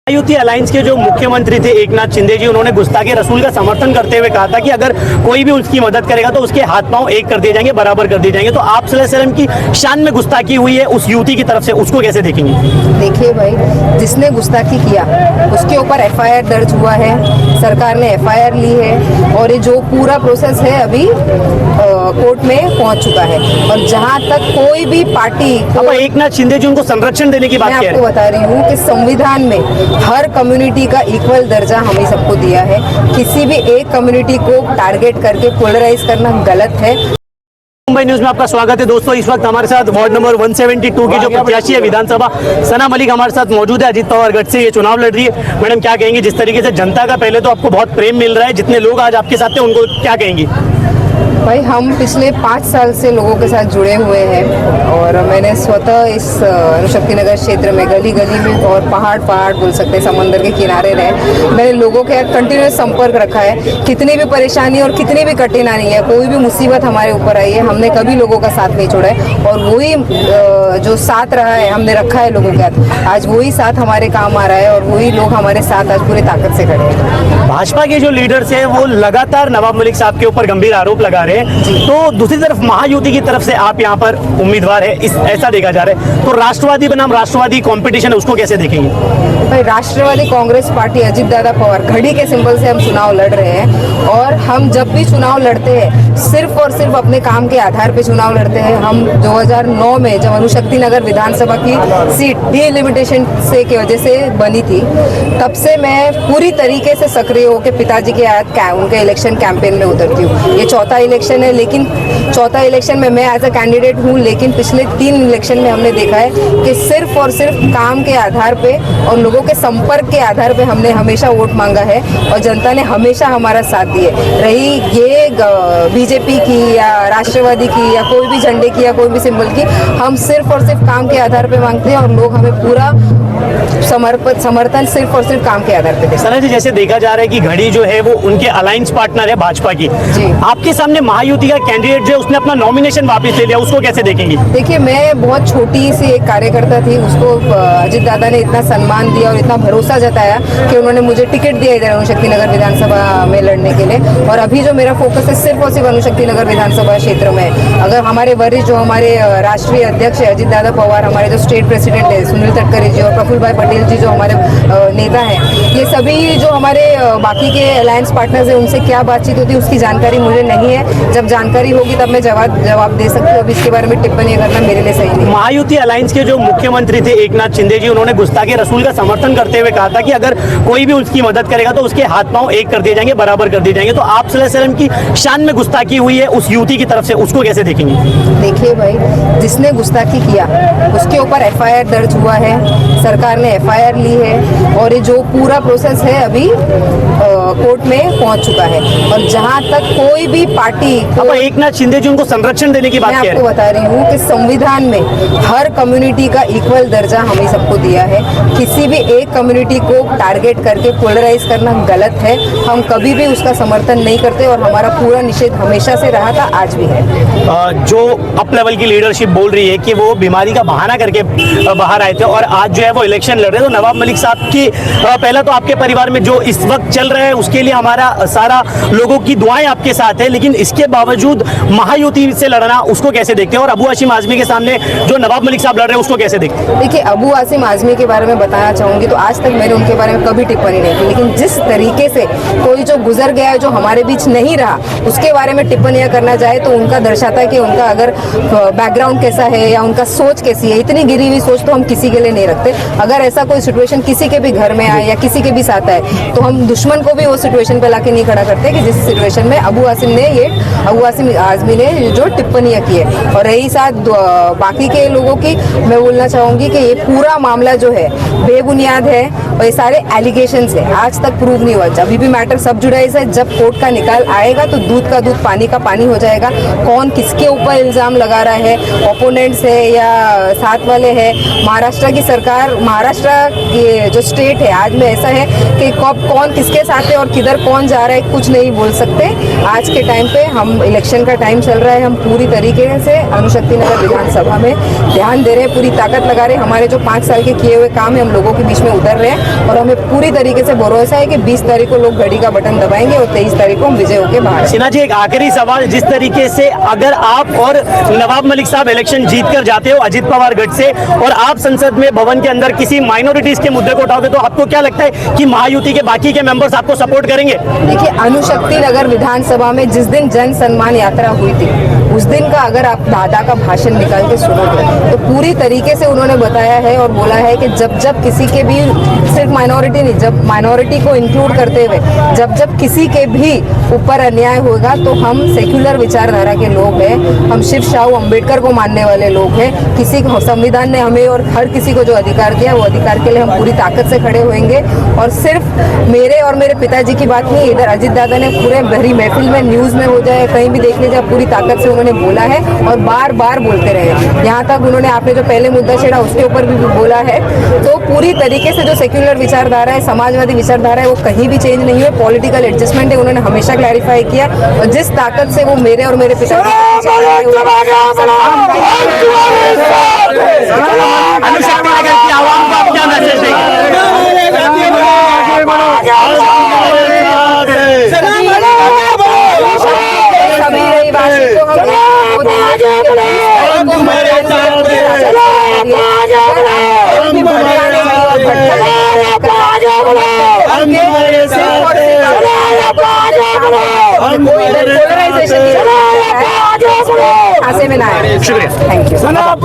Mahayuti alliance के जो मुख्यमंत्री थे एकनाथ शिंदे जी, उन्होंने गुस्ताखी रसूल का समर्थन करते हुए कहा था कि अगर कोई भी उसकी मदद करेगा तो उसके हाथ पांव एक कर दिए जाएंगे, बराबर कर दिए जाएंगे। तो आप सल्लल्लाहु अलैहि वसल्लम की शान में गुस्ताखी हुई है उस युवती की तरफ से, उसको कैसे देखेंगे? देखिए भाई, जिसने गुस्ताखी किया उसके ऊपर एफआईआर दर्ज हुआ है, सरकार ने एफआईआर ली है और ये जो पूरा प्रोसेस है अभी कोर्ट में पहुंच चुका है। और जहां तक कोई भी पार्टी एकनाथ शिंदे जी उनको संरक्षण देने की बात मैं कह आपको रहे हैं। बता रही हूँ कि संविधान में हर कम्युनिटी का इक्वल दर्जा हमें सबको दिया है। किसी भी एक कम्युनिटी को टारगेट करके पोलराइज करना गलत है। मुंबई न्यूज में आपका स्वागत है दोस्तों। इस वक्त हमारे साथ वार्ड नंबर 172 की जो प्रत्याशी है विधानसभा, सना मलिक हमारे साथ मौजूद है। अजीत पवार गढ़ से ये चुनाव लड़ रही है। मैडम, क्या कहेंगे? जिस तरीके से जनता का पहले तो आपको बहुत प्रेम मिल रहा है, जितने लोग आज आपके साथ हैं उनको क्या कहेंगी? भाई, हम पिछले 5 साल से लोगों के साथ जुड़े हुए हैं और मैंने स्वतः इस अणुशक्ति नगर क्षेत्र में गली गली में और पहाड़ बोल सकते हैं, समंदर के किनारे रहे, मैंने लोगों के साथ कंटिन्यूस संपर्क रखा है। कितनी भी परेशानी और कितनी भी कठिनाई है, कोई भी मुसीबत हमारे ऊपर आई है, हमने कभी लोगों का साथ नहीं छोड़ा है। और वही जो साथ रहा है हमने रखा है लोगों के साथ, आज वही साथ हमारे काम आ रहा है और वही लोग हमारे साथ आज पूरी ताकत से खड़े हैं। भाजपा के जो लीडर्स हैं वो लगातार नवाब मलिक साहब के ऊपर गंभीर आरोप लगा रहे हैं, तो दूसरी तरफ महायुति की तरफ से आप यहाँ पर उम्मीदवार है, ऐसा देखा जा रहा है। तो राष्ट्रवादी बनाम राष्ट्रवादी कंपटीशन है, उसको कैसे देखेंगे? भाई, राष्ट्रवादी कांग्रेस पार्टी अजीत दादा पवार घड़ी के सिंबल से हम चुनाव लड़ रहे हैं और हम जब भी चुनाव लड़ते हैं सिर्फ और सिर्फ अपने काम के आधार पे चुनाव लड़ते हैं। हम 2009 में जब अणुशक्ति नगर विधानसभा की सीट डिलिमिटेशन से की वजह से बनी थी, तब से मैं पूरी तरीके से सक्रिय होकर पिताजी के उनके इलेक्शन कैंपेन में उतरती हूँ। ये चौथा इलेक्शन है, लेकिन चौथा इलेक्शन में मैं एज अ कैंडिडेट हूँ, लेकिन पिछले 3 इलेक्शन में हमने देखा है कि सिर्फ और सिर्फ काम के आधार पे और लोगों के संपर्क के आधार पे हमने हमेशा वोट मांगा है और जनता ने हमेशा हमारा साथ दिए। रही ये बीजेपी की या राष्ट्रवादी की या कोई भी झंडे की या कोई भी सिंबल की, हम सिर्फ और सिर्फ काम के आधार पे मांगते हैं और लोग हमें पूरा समर्थन सिर्फ और सिर्फ काम के आधार पे देते हैं। सना जी, जैसे देखा जा रहा है कि घड़ी जो है वो उनके अलायंस पार्टनर है भाजपा की, आपके सामने महायुति का कैंडिडेट जो है उसने अपना नॉमिनेशन वापस ले लिया, उसको कैसे देखेंगे? देखिए, मैं बहुत छोटी सी एक कार्यकर्ता थी, उसको अजीत दादा ने इतना सम्मान दिया और इतना भरोसा जताया कि उन्होंने मुझे टिकट दिया इधर अणुशक्ति नगर विधानसभा में लड़ने के लिए। और अभी जो मेरा फोकस है सिर्फ और सिर्फ अणुशक्ति नगर विधानसभा क्षेत्र में। अगर हमारे वरिष्ठ जो हमारे राष्ट्रीय अध्यक्ष है अजीत दादा पवार, हमारे जो स्टेट प्रेसिडेंट है सुनील तटकरे जी और प्रफुल्ल भाई पटेल जी जो हमारे नेता हैं, ये सभी जो हमारे बाकी के अलायंस पार्टनर्स हैं उनसे क्या बातचीत होती है उसकी जानकारी मुझे नहीं है। जब जानकारी होगी तब मैं जवाब दे सकती हूँ। अब इसके बारे में टिप्पणी करना मेरे लिए सही नहीं। महायुति अलायंस के जो मुख्यमंत्री थे एकनाथ शिंदे जी, उन्होंने गुस्ताखी रसूल का समर्थन करते हुए कहा था कि अगर कोई भी उसकी मदद करेगा तो उसके हाथ पांव एक कर दिए जाएंगे, बराबर कर दिए जाएंगे। तो आप सल्लल्लाहु अलैहि वसल्लम की शान में गुस्ताखी हुई है उस युवती की तरफ से, उसको कैसे देखेंगे? देखिए भाई, जिसने गुस्ताखी किया उसके ऊपर एफआईआर दर्ज हुआ है, सरकार ने एफआईआर ली है और ये जो पूरा प्रोसेस है अभी कोर्ट में पहुंच चुका है। और जहां तक कोई भी पार्टी एकनाथ शिंदे जी उनको संरक्षण देने की बात मैं कह आपको रहे हैं। बता रही हूँ कि संविधान में हर कम्युनिटी का इक्वल दर्जा हमें सबको दिया है। किसी भी एक कम्युनिटी को टारगेट करके पोलराइज करना गलत है। हम कभी भी उसका समर्थन नहीं करते और हमारा पूरा निषेध हमेशा से रहा था, आज भी है। जो अप लेवल की लीडरशिप बोल रही है कि वो बीमारी का बहाना करके बाहर आए थे और आज जो है वो इलेक्शन लड़ रहे हैं, तो नवाब मलिक साहब की पहला तो आपके परिवार में जो इस वक्त चल रहा है उसके लिए हमारा सारा लोगों की दुआएं आपके साथ है, लेकिन इसके बावजूद महायुति से लड़ना उसको कैसे देखते हैं? और अबू हाशिम आजमी के सामने जो नवाब मलिक साहब लड़ रहे हैं उसको कैसे देखते हैं? देखिए, अबू हाशिम आजमी के बारे में बताना चाहूंगी तो आज तक मैंने उनके बारे में कभी टिप्पणी नहीं की, लेकिन जिस तरीके से कोई जो गुजर गया है जो हमारे बीच नहीं रहा उसके बारे में टिप्पणियां करना जाए तो उनका दर्शाता है कि उनका अगर बैकग्राउंड कैसा है या उनका सोच कैसी है। इतनी गिरी हुई सोच तो हम किसी के लिए नहीं रखते। अगर ऐसा कोई सिचुएशन किसी के भी घर में आए या किसी के भी साथ आए तो हम दुश्मन को भी वो सिचुएशन पे लाके नहीं खड़ा करते कि जिस सिचुएशन में अबू हाशिम आजमी ने जो टिप्पणियां की है। और रही साथ बाकी के लोगों की, मैं बोलना चाहूंगी कि ये पूरा मामला जो है बेबुनियाद है और ये सारे एलिगेशंस है, आज तक प्रूव नहीं हुआ। अभी भी मैटर सब जुडाइज है। जब कोर्ट का निकाल आएगा तो दूध का दूध पानी का पानी हो जाएगा। कौन किसके ऊपर इल्जाम लगा रहा है, ओपोनेंट्स है या साथ वाले हैं। महाराष्ट्र की सरकार, महाराष्ट्र की जो स्टेट है आज में ऐसा है कि कब कौन किसके साथ है और किधर कौन जा रहा है कुछ नहीं बोल सकते। आज के टाइम पे हम इलेक्शन का टाइम चल रहा है, हम पूरी तरीके से अणुशक्ति नगर विधानसभा में ध्यान दे रहे हैं, पूरी ताकत लगा रहे हैं। हमारे जो 5 साल के किए हुए काम है हम लोगों के बीच में उतर रहे हैं और हमें पूरी तरीके से भरोसा है कि 20 तारीख को लोग घड़ी का बटन दबाएंगे और 23 तारीख को हम विजय होकर बाहर आएंगे। सिन्हा जी, एक आखिरी सवाल, जिस तरीके से अगर आप और नवाब मलिक साहब इलेक्शन जीत कर जाते हो अजीत पवार गढ़ से और आप संसद में भवन के अंदर किसी माइनॉरिटीज के मुद्दे को उठाओगे, तो आपको क्या लगता है कि महायुति के बाकी के मेंबर्स आपको सपोर्ट करेंगे? देखिए, अणुशक्ति नगर विधानसभा में जिस दिन जन सम्मान यात्रा हुई थी उस दिन का अगर आप दादा का भाषण निकाल के सुनोगे तो पूरी तरीके से उन्होंने बताया है और बोला है कि जब जब किसी के भी, सिर्फ माइनॉरिटी नहीं, जब माइनॉरिटी को इंक्लूड करते हुए जब जब किसी के भी ऊपर अन्याय होगा तो हम सेक्युलर विचारधारा के लोग हैं, हम शिव शाहू अम्बेडकर को मानने वाले लोग हैं। किसी को संविधान ने हमें और हर किसी को जो अधिकार दिया वो अधिकार के लिए हम पूरी ताकत से खड़े होंगे। और सिर्फ मेरे और मेरे पिताजी की बात नहीं, इधर अजीत दादा ने पूरे भरी महफिल में, न्यूज में हो जाए, कहीं भी देख लीजिए, पूरी ताकत से उन्होंने बोला है और बार बार बोलते रहे। यहाँ तक उन्होंने, आपने जो पहले मुद्दा छेड़ा उसके ऊपर भी बोला है। तो पूरी तरीके से जो सेक्युलर विचारधारा है, समाजवादी विचारधारा है, वो कहीं भी चेंज नहीं हुई। पॉलिटिकल एडजस्टमेंट है, उन्होंने हमेशा क्लैरिफाई किया और जिस ताकत से वो मेरे और मेरे पिता अणुशक्ति नगर की आवाम को आप क्या मैसेज सभी रहीवासी को में ना आए। शुक्रिया, थैंक यू।